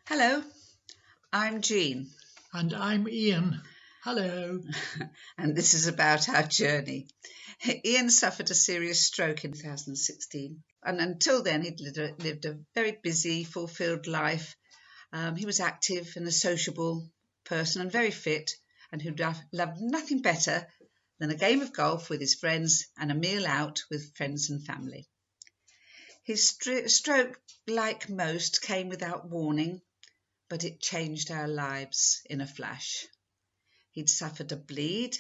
Hello, I'm Jean, And I'm Ian. Hello. and this is about our journey. Ian suffered a serious stroke in 2016, and until then, he'd lived a very busy, fulfilled life. He was active and a sociable person and very fit, and who loved nothing better than a game of golf with his friends and a meal out with friends and family. His stroke, like most, came without warning, but it changed our lives in a flash. He'd suffered a bleed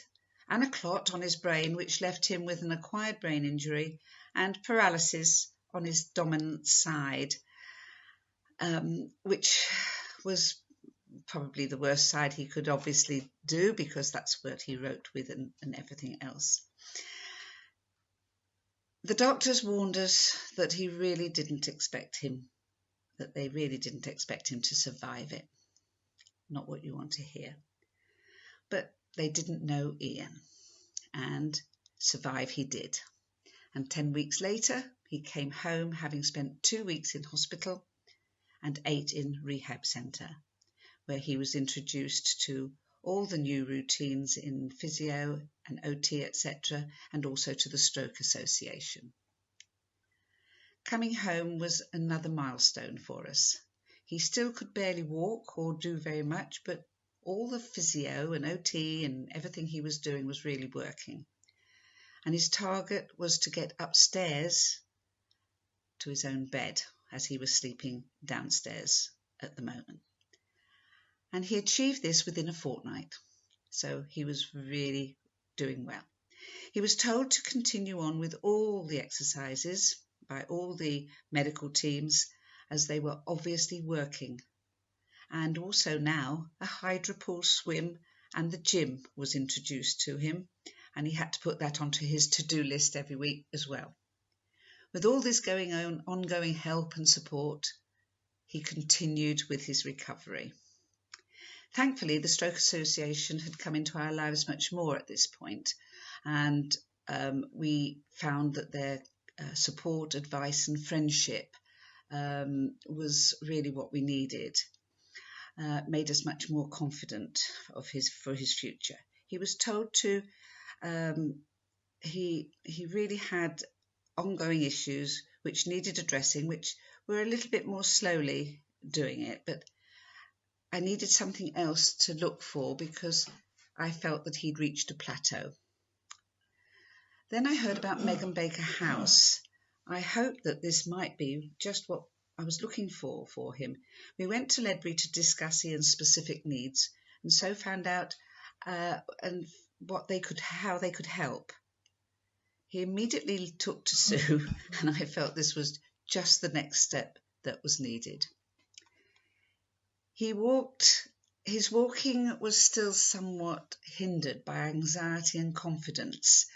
and a clot on his brain, which left him with an acquired brain injury and paralysis on his dominant side, which was probably the worst side he could obviously do because that's what he wrote with and everything else. The doctors warned us that they really didn't expect him to survive it. Not what you want to hear. But they didn't know Ian, and survive he did. And 10 weeks later, he came home having spent 2 weeks in hospital and 8 in rehab centre, where he was introduced to all the new routines in physio and OT, etc., and also to the Stroke Association. Coming home was another milestone for us. He still could barely walk or do very much, but all the physio and OT and everything he was doing was really working. And his target was to get upstairs to his own bed, as he was sleeping downstairs at the moment. And he achieved this within a fortnight, so he was really doing well. He was told to continue on with all the exercises by all the medical teams, as they were obviously working. And also now a hydropool swim and the gym was introduced to him, and he had to put that onto his to-do list every week as well. With all this going on, ongoing help and support, he continued with his recovery. Thankfully, the Stroke Association had come into our lives much more at this point, and we found that their support, advice and friendship was really what we needed. Made us much more confident for his future. He was told to he really had ongoing issues which needed addressing, which were a little bit more slowly doing it, but I needed something else to look for because I felt that he'd reached a plateau. Then I heard about Megan Baker House. I hoped that this might be just what I was looking for him. We went to Ledbury to discuss Ian's specific needs, and so found out how they could help. He immediately took to Sue, and I felt this was just the next step that was needed. His walking was still somewhat hindered by anxiety and confidence.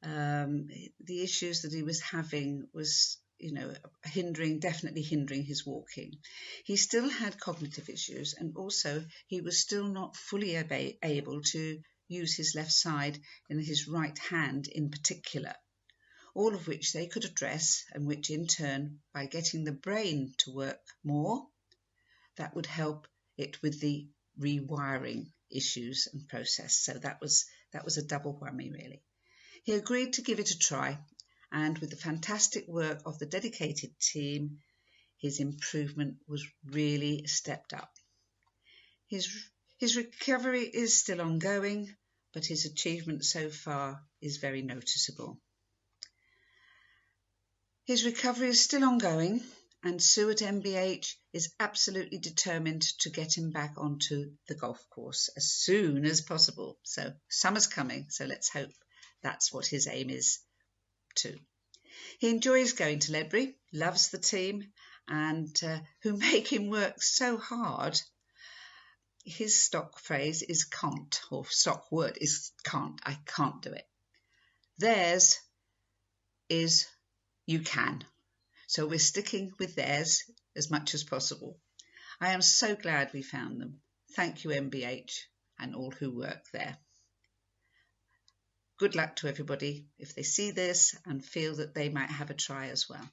The issues that he was having was, definitely hindering his walking. He still had cognitive issues, and also he was still not fully able to use his left side and his right hand in particular, all of which they could address, and which in turn, by getting the brain to work more, that would help it with the rewiring issues and process. So that was a double whammy, really. He agreed to give it a try, and with the fantastic work of the dedicated team, his improvement was really stepped up. His recovery is still ongoing, but his achievement so far is very noticeable. His recovery is still ongoing, and Sue at MBH is absolutely determined to get him back onto the golf course as soon as possible. So summer's coming, so let's hope that's what his aim is too. He enjoys going to Ledbury, loves the team, and who make him work so hard. His stock phrase is can't, or stock word is can't. I can't do it. Theirs is you can. So we're sticking with theirs as much as possible. I am so glad we found them. Thank you, MBH, and all who work there. Good luck to everybody if they see this and feel that they might have a try as well.